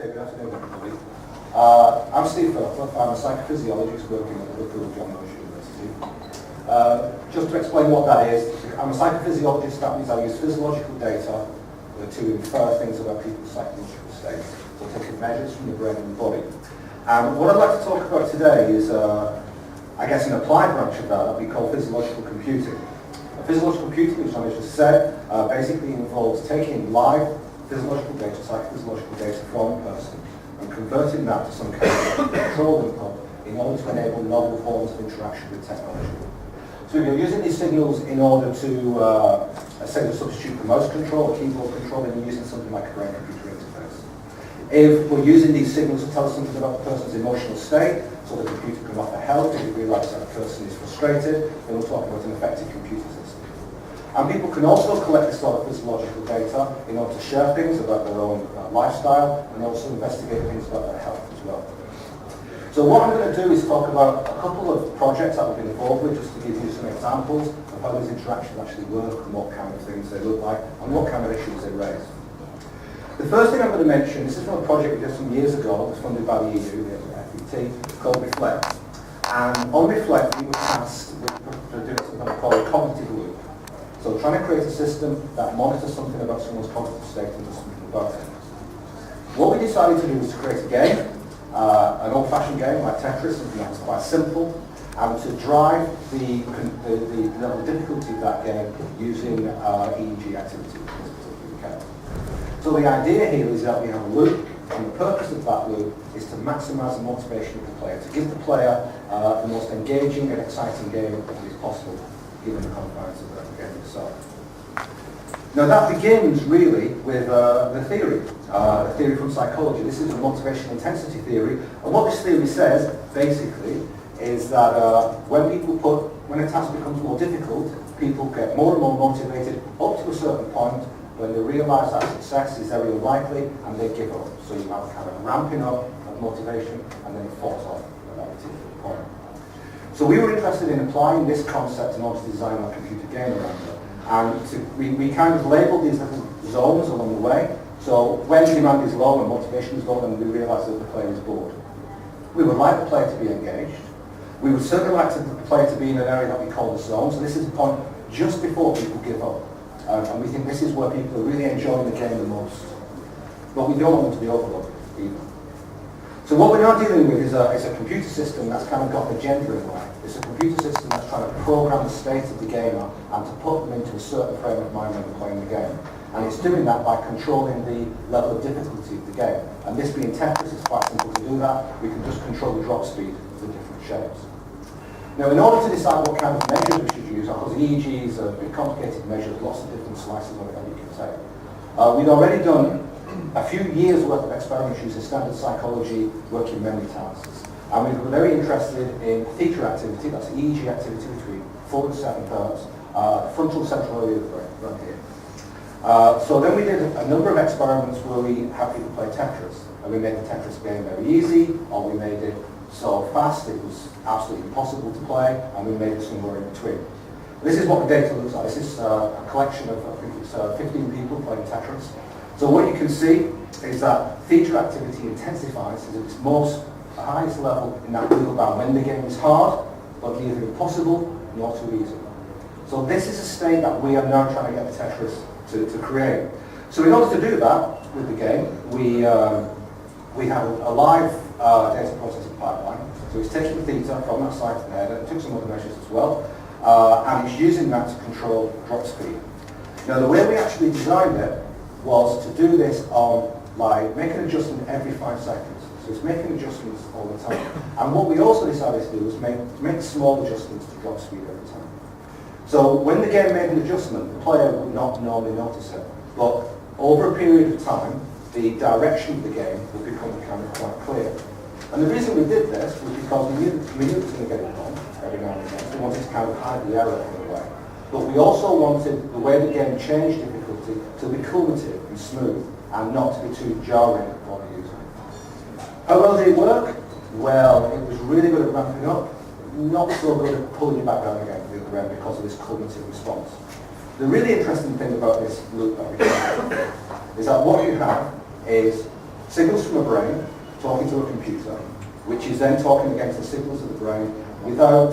Okay, good afternoon, everybody. I'm Steve Fairclough. I'm a psychophysiologist working at the John Lewis University. Just to explain what that is, I'm a psychophysiologist. That means I use physiological data to infer things about people's psychological states. So taking measures from the brain and the body. And what I'd like to talk about today is, I guess, an applied branch of that we call physiological computing. Physiological computing, which I just said, basically involves taking live physiological data, psychophysiological data from a person, and converting that to some kind of control input in order to enable novel forms of interaction with technology. So if you're using these signals in order to, say, to substitute for mouse control or keyboard control, then you're using something like a brain-computer interface. If we're using these signals to tell us something about the person's emotional state, so the computer can offer help if we realise that a person is frustrated, then we're talking about an effective computer system. And people can also collect this sort of physiological data in order to share things about their own lifestyle and also investigate things about their health as well. So what I'm going to do is talk about a couple of projects that we've been involved with, just to give you some examples of how these interactions actually work and what kind of things they look like and what kind of issues they raise. The first thing I'm going to mention, this is from a project we did some years ago, it was funded by the EU, the FET, called Reflect. And on Reflect, we were tasked with doing something called a cognitive loop. So trying to create a system that monitors something about someone's cognitive state and does something about it. What we decided to do was to create a game, an old-fashioned game like Tetris, something that was quite simple, and to drive the level of difficulty of that game using EEG activity in this particular case. So the idea here is that we have a loop, and the purpose of that loop is to maximise the motivation of the player, to give the player the most engaging and exciting game that is possible, given the confines of the game itself. Now that begins really with the theory from psychology. This is a motivation intensity theory, and what this theory says, basically, is that when a task becomes more difficult, people get more and more motivated up to a certain point when they realise that success is very unlikely and they give up. So you have kind of ramping up of motivation and then it falls off at that particular point. So we were interested in applying this concept in order to design our computer game around it. And we kind of labelled these little zones along the way. So when demand is low and motivation is low, then we realise that the player is bored. We would like the player to be engaged. We would certainly like the player to be in an area that we call the zone. So this is the point just before people give up. And we think this is where people are really enjoying the game the most. But we don't want them to be overlooked either. So what we're now dealing with is a computer system that's kind of got an agenda in mind. It's a computer system that's trying to program the state of the gamer and to put them into a certain frame of mind when they're playing the game. And it's doing that by controlling the level of difficulty of the game. And this being Tetris, it's quite simple to do that. We can just control the drop speed of the different shapes. Now, in order to decide what kind of measures we should use, because EEGs are very complicated measures, lots of different slices of it that you can take. We'd already done a few years' worth of experiments using standard psychology working memory tasks. And we were very interested in theta activity, that's EEG activity between 4 and 7 hertz, frontal central area of the brain, right here. So then we did a number of experiments where we had people play Tetris. And we made the Tetris game very easy, or we made it so fast it was absolutely impossible to play, and we made it somewhere in between. This is what the data looks like. This is a collection of, I think it's 15 people playing Tetris. So what you can see is that theta activity intensifies at its highest level in that middle band when the game is hard, but neither impossible nor too easy. So this is a state that we are now trying to get the Tetris to create. So in order to do that with the game, we have a live data processing pipeline. So it's taking theta from that side to there, and it took some other measures as well, and it's using that to control drop speed. Now the way we actually designed it was to do this on make an adjustment every 5 seconds. So it's making adjustments all the time. And what we also decided to do was make small adjustments to drop speed every time. So when the game made an adjustment, the player would not normally notice it. But over a period of time, the direction of the game would become kind of quite clear. And the reason we did this was because we knew it was going to get it wrong every now and again. We wanted to kind of hide the error in a way. But we also wanted the way the game changed difficulty to be cumulative and smooth and not to be too jarring for the user. How well did it work? Well, it was really good at ramping up, not so good at pulling you back down again to the other end because of this cognitive response. The really interesting thing about this loop that we have is that what you have is signals from a brain talking to a computer, which is then talking against the signals of the brain without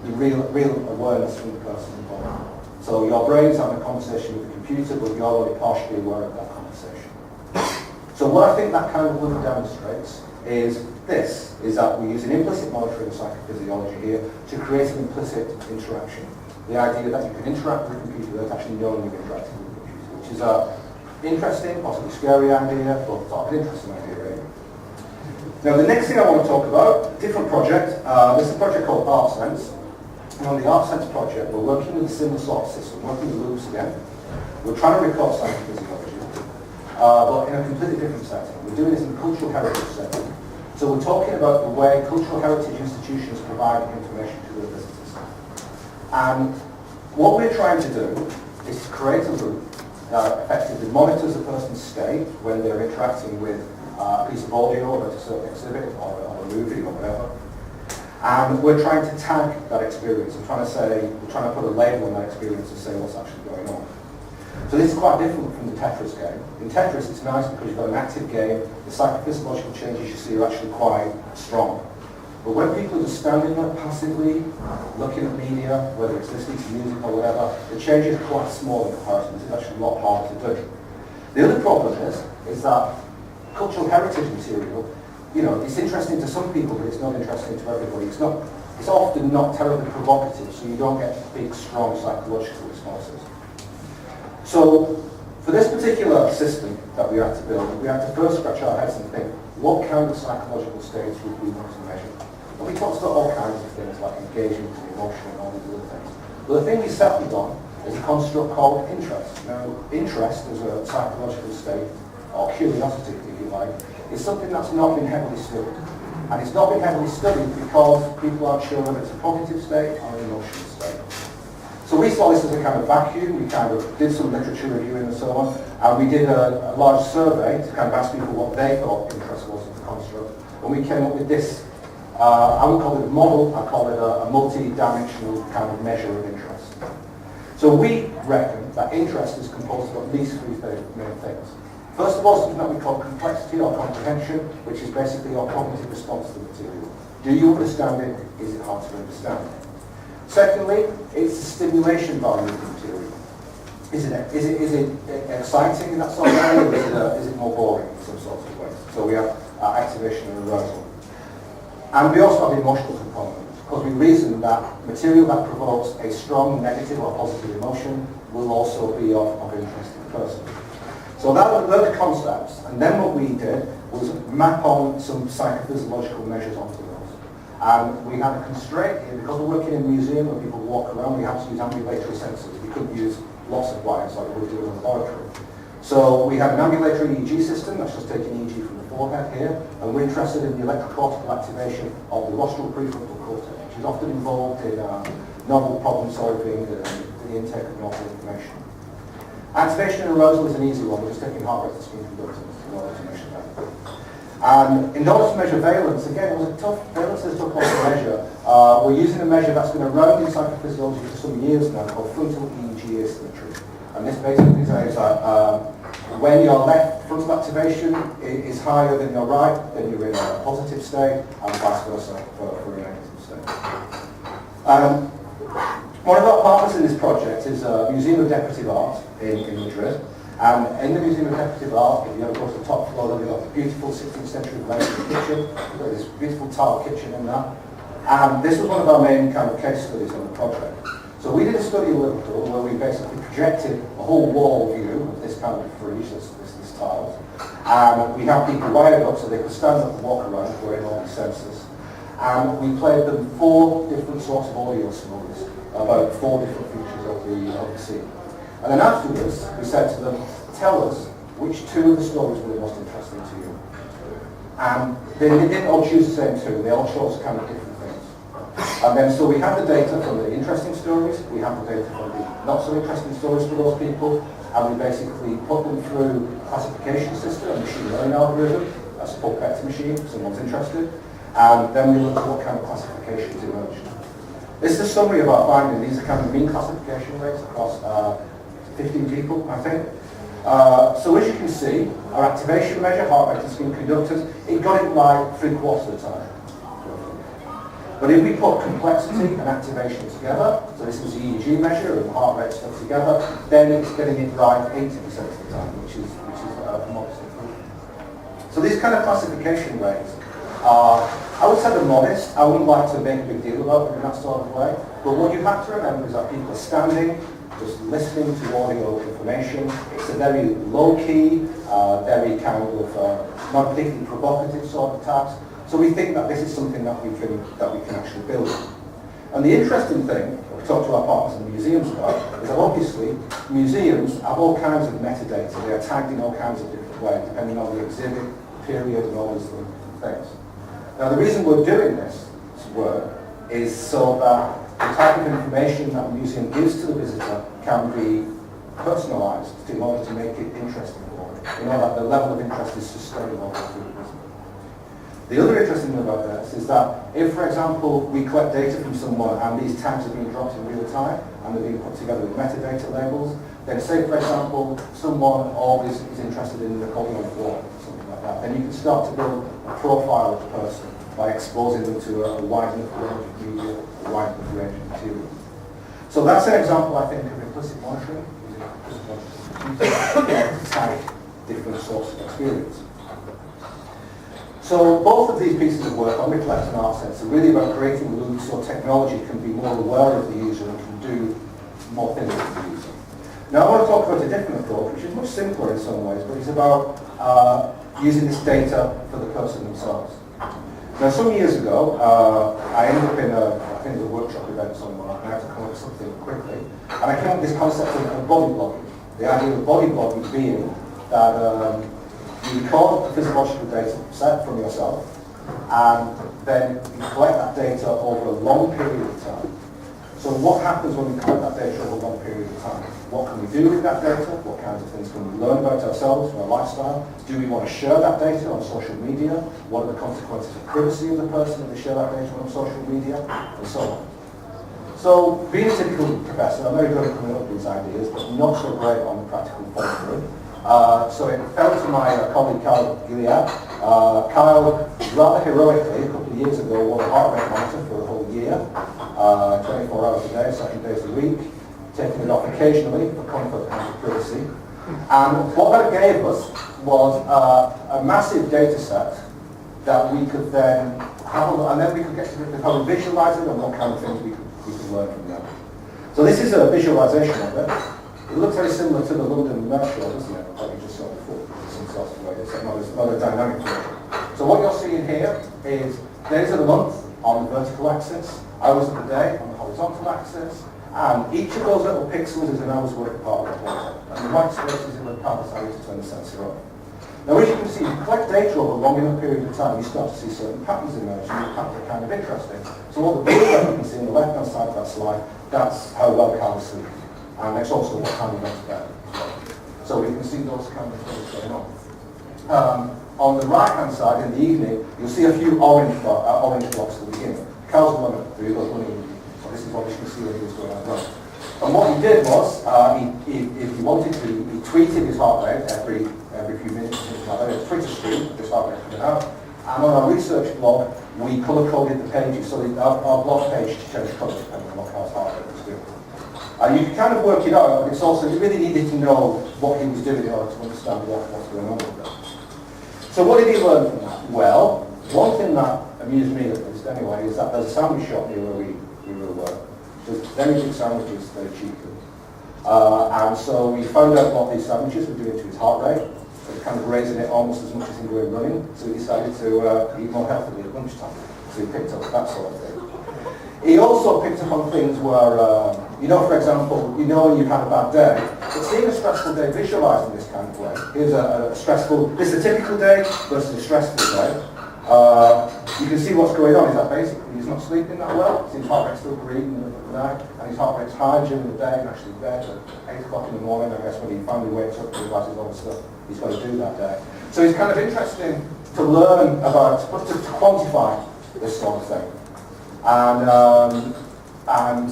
the real awareness from the person involved. So your brain's having a conversation with the computer, but you're already partially aware of that conversation. So what I think that kind of loop demonstrates is this, is that we're using implicit monitoring of psychophysiology here to create an implicit interaction. The idea that you can interact with a computer without actually knowing you're interacting with a computer, which is an interesting, possibly scary idea, but sort of an interesting idea, really. Now, the next thing I want to talk about, different project. This is a project called ArtSense. And on the ArtSense project, we're working with a similar sort of system, working with loops again. We're trying to record psychophysiology, but in a completely different setting. We're doing this in a cultural heritage setting. So we're talking about the way cultural heritage institutions provide information to their visitors. And what we're trying to do is to create a loop that effectively monitors a person's state when they're interacting with a piece of audio or a certain exhibit or a movie or whatever. And we're trying to tag that experience and we're trying to put a label on that experience and say what's actually going on. So this is quite different from the Tetris game. In Tetris it's nice because you've got an active game, the psychophysiological changes you see are actually quite strong. But when people are just standing there passively, looking at media, whether it's listening to music or whatever, the changes are quite small in comparison. This is actually a lot harder to do. The other problem is that cultural heritage material, you know, it's interesting to some people, but it's not interesting to everybody. It's often not terribly provocative, so you don't get big, strong psychological responses. So, for this particular system that we had to build, we had to first scratch our heads and think, what kind of psychological states would we want to measure? And we talked about all kinds of things like engagement and emotion and all these other things. But the thing we settled on is a construct called interest. Now, interest as a psychological state, or curiosity, if you like, is something that's not been heavily studied. And it's not been heavily studied because people aren't sure whether it's a cognitive state or an emotional state. So we saw this as a kind of vacuum. We kind of did some literature reviewing and so on. And we did a large survey to kind of ask people what they thought interest was in the construct. And we came up with this, I would call it a model, I call it a multi-dimensional kind of measure of interest. So we reckon that interest is composed of at least three main things. First of all, something that we call complexity or comprehension, which is basically your cognitive response to the material. Do you understand it? Is it hard to understand? Secondly, it's the stimulation value of the material. Is it exciting in that sort of way, or is it more boring in some sorts of ways? So we have activation and arousal. And we also have the emotional component, because we reason that material that provokes a strong negative or positive emotion will also be of interest to the person. So that were the concepts, and then what we did was map on some psychophysiological measures onto those. And we had a constraint here, because we're working in a museum where people walk around, we had to use ambulatory sensors. We couldn't use lots of wires like we do in the laboratory. So we had an ambulatory EEG system that's just taking EEG from the forehead here, and we're interested in the electrocortical activation of the rostral prefrontal cortex, which is often involved in novel problem solving and the intake of novel information. Activation and arousal is an easy one. We're just taking heart rate and skin conductance in order to measure that. And in order to measure valence, again, it was a tough, valence is a tough one to measure. We're using a measure that's been around in psychophysiology for some years now called frontal EEG asymmetry. And this basically says that when your left frontal activation is higher than your right, then you're in a positive state, and vice versa for a negative state. One of our partners in this project is a Museum of Decorative Art in Madrid. And in the Museum of Decorative Art, if you ever go to the top floor, they've got a beautiful 16th century Valencian kitchen. We've got this beautiful tile kitchen in that. And this was one of our main kind of case studies on the project. So we did a study in Liverpool where we basically projected a whole wall view of this kind of frieze, this tiles. And we had people wired up so they could stand up and walk around wearing all these sensors. And we played them 4 different sorts of audio stories about 4 different features of the scene. And then afterwards, we said to them, tell us which 2 of the stories were the most interesting to you. And they didn't all choose the same 2, they all chose kind of different things. And then so we had the data from the interesting stories, we had the data from the not so interesting stories for those people, and we basically put them through a classification system, a machine learning algorithm, a support vector machine, if someone's interested, and then we looked at what kind of classifications emerged. This is a summary of our findings. These are kind of mean classification rates across 15 people, I think. So as you can see, our activation measure, heart rate and skin conductors, it got it right 3/4 of the time. But if we put complexity and activation together, so this was the EEG measure and the heart rate stuff together, then it's getting it right 80% of the time, which is a modest improvement. So these kind of classification rates are, I would say they're modest. I wouldn't like to make a big deal about them in that sort of way. But what you have to remember is that people are standing, just listening to audio information. It's a very low-key, very kind of not particularly provocative sort of task. So we think that this is something that we can actually build. And the interesting thing, we talk to our partners in the museums about, is that obviously museums have all kinds of metadata. They are tagged in all kinds of different ways, depending on the exhibit, period, and all these things. Now the reason we're doing this work is so that the type of information that the museum gives to the visitor can be personalised in order to make it interesting for them. You know that the level of interest is sustainable through the visitor. The other interesting thing about this is that if, for example, we collect data from someone and these tags are being dropped in real time and they're being put together with metadata labels, then say, for example, someone always is interested in the Napoleon War, something like that, then you can start to build a profile of the person by exposing them to a wide enough range of media, a wide enough range of material. So that's an example, I think, of implicit monitoring, using implicit monitoring to tag different sources of experience. So both of these pieces of work on Reflect and ArtSense are really about creating loops so technology can be more aware of the user and can do more things with the user. Now I want to talk about a different approach, which is much simpler in some ways, but it's about using this data for the person themselves. Now some years ago, I ended up in I think it was a workshop event somewhere, and I had to come up with something quickly. And I came up with this concept of body blogging. The idea of body blogging being that you record the physiological data set from yourself, and then you collect that data over a long period of time. So what happens when we collect that data over a long period of time? What can we do with that data? What kinds of things can we learn about ourselves, our lifestyle? Do we want to share that data on social media? What are the consequences of privacy of the person if they share that data on social media? And so on. So being a typical professor, I'm very good at coming up with these ideas, but not so great on the practical follow-through. So it fell to my colleague Kyle Gilead. Kyle, rather heroically, a couple of years ago, won a heart rate monitor for a whole year, 24 hours a day, 7 days a week, taking it off occasionally for comfort and for privacy. And what that gave us was a massive data set that we could then have a look, and then we could get to how we visualize it and what kind of things we could learn from that. So this is a visualization of it. It looks very similar to the London Met Show, doesn't it? Like you just saw before, in some sort of way. It's not a dynamic version. So what you're seeing here is days of the month on the vertical axis, hours of the day on the horizontal axis, and each of those little pixels is an hour's worth of heart rate data. And the white space is in the part I used to turn the sensor on. Now as you can see, if you collect data over a long enough period of time, you start to see certain patterns emerge, and the patterns are kind of interesting. So all the blue that you can see on the left-hand side of that slide, that's how well Carl sleeps. And that's also what time we went to bed as well. So we can see those kind of things going on. On the right-hand side, in the evening, you'll see a few orange blocks at the beginning. Carl's one of the running, so this is what you can see when he was going out well. And what he did was, if he wanted to, he tweeted his heart rate every few minutes, like a Twitter stream, this heart rate coming out. And on our research blog, we colour-coded the pages, so our blog page changed colour depending on what Carl's heart rate was doing. You can kind of work it out, but it's also, you really needed to know what he was doing in order to understand what's going on with that. So what did he learn from that? Well, one thing that amused me at least anyway is that there's a sandwich shop near where we were. There's very good sandwiches, very cheaply. And so we found out what these sandwiches were doing to his heart rate. They were kind of raising it almost as much as he was running. So he decided to eat more healthily at lunchtime. So he picked up that sort of thing. He also picked up on things where, for example, when you've had a bad day, but seeing a stressful day visualised in this kind of way. Here's this is a typical day versus a stressful day. You can see what's going on is that basically he's not sleeping that well, his heart rate's still green in the middle of the night, and his heart rate's high during the day and actually bed at 8 o'clock in the morning, I guess, when he finally wakes up and realises all the stuff he's got to do that day. So it's kind of interesting to learn about, to quantify this sort of thing. And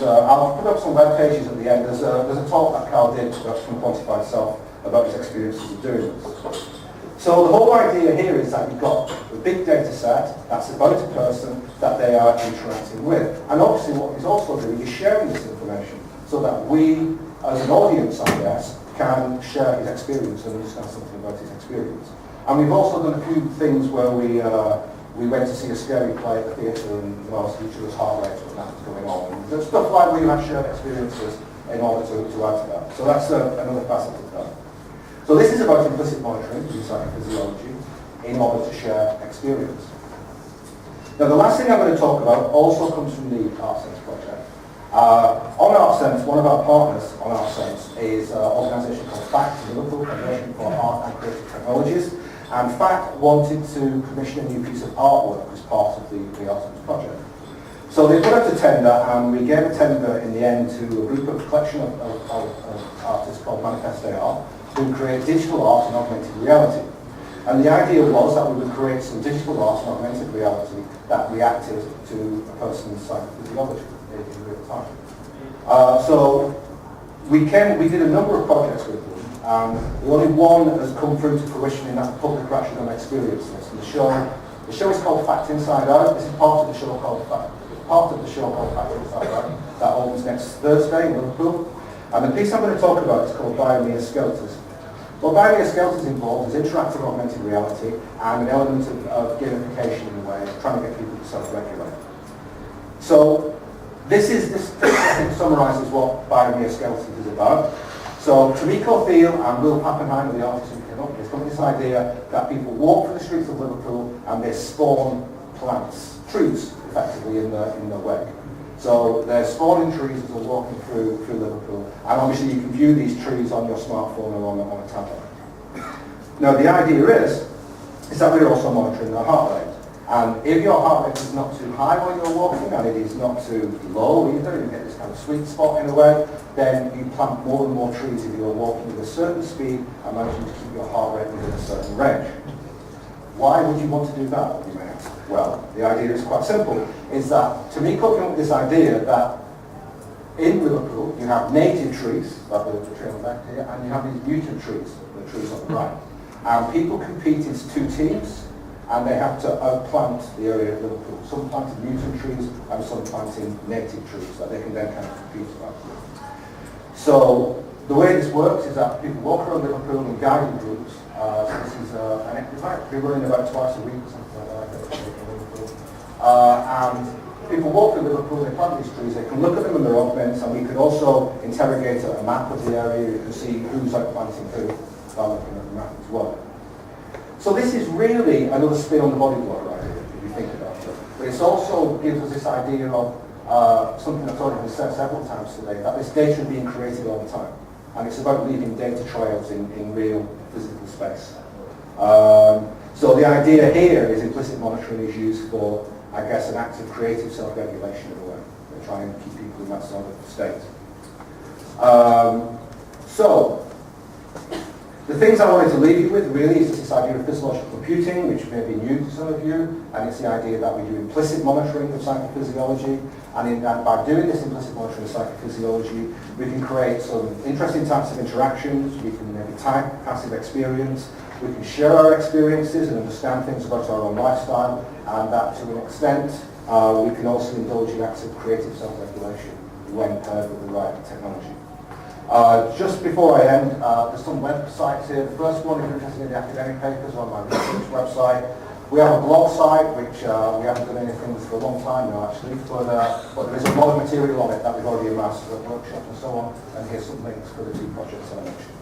I'll put up some web pages at the end. There's a talk that Carl did from Quantified Self about his experiences of doing this. So the whole idea here is that you've got a big data set that's about a person that they are interacting with. And obviously what he's also doing is sharing this information so that we, as an audience, I guess, can share his experience and understand something about his experience. And we've also done a few things where we went to see a scary play at the theatre and whilst each other's heart rate when that was going on. And there's stuff like where you have shared experiences in order to add to that. So that's another facet of that. So this is about implicit monitoring in psychophysiology in order to share experience. Now the last thing I'm going to talk about also comes from the ArtSense project. On ArtSense, one of our partners on ArtSense is an organisation called FACT, Liverpool Foundation for Art and Creative Technologies. And FACT wanted to commission a new piece of artwork as part of the ArtSense project. So they put out a tender, and we gave a tender in the end to a group of collection of artists called Manifest AR, who create digital art and augmented reality. And the idea was that we would create some digital art and augmented reality that reacted to a person's psychophysiology in real time. So we did a number of projects with them, and the only one that has come through to fruition in that public reaction and experience list. And the show is called Fact Inside Out. This is part of the show called Fact Inside Out that opens next Thursday in Liverpool. And the piece I'm going to talk about is called Biomea Skeletons. What Biomea Skeletons involves is interactive augmented reality and an element of gamification in a way, of trying to get people to self-regulate. So this I think summarises what Biomea Skeletons is about. So Tomiko Thiel and Will Pappenheim are the artists who came up with this. Come this idea that people walk through the streets of Liverpool and they spawn plants, trees, effectively in their wake. So they're spawning trees as they're walking through Liverpool, and obviously you can view these trees on your smartphone or on a tablet. Now the idea is that we're also monitoring their heart rate. And if your heart rate is not too high while you're walking, and it is not too low either, you get this kind of sweet spot in a way, then you plant more and more trees if you're walking at a certain speed and managing to keep your heart rate within a certain range. Why would you want to do that, you may ask? Well, the idea is quite simple. Is that Tomiko came up with this idea that in Liverpool you have native trees, like the tree on the back here, and you have these mutant trees, the trees on the right. And people compete in two teams, and they have to outplant the area of Liverpool. Some planting mutant trees and some planting native trees that they can then kind of compete about. So the way this works is that people walk around Liverpool in guided groups. So this is an exercise. We run about twice a week or something like that. And people walk through Liverpool, they plant these trees, they can look at them in their augments, and we could also interrogate a map of the area. You can see who's outplanting who by looking at the map as well. So this is really another spin on the body blocker idea, if you think about it. But it also gives us this idea of something that's already been said several times today, that this data is being created all the time. And it's about leaving data trails in real physical space. So the idea here is implicit monitoring is used for, I guess, an act of creative self-regulation in a way. They're trying to keep people in that sort of state. So the things I wanted to leave you with really is this idea of physiological computing, which may be new to some of you, and it's the idea that we do implicit monitoring of psychophysiology, and by doing this implicit monitoring of psychophysiology, we can create some interesting types of interactions, we can maybe type passive experience, we can share our experiences and understand things about our own lifestyle, and that to an extent, we can also indulge in acts of creative self-regulation when paired with the right technology. Just before I end, there's some websites here. The first one, if you're interested in the academic papers, on my research website. We have a blog site, which we haven't done anything with for a long time now, actually, but there is a lot of material on it that we've already amassed for workshops and so on, and here's some links for the two projects that I mentioned.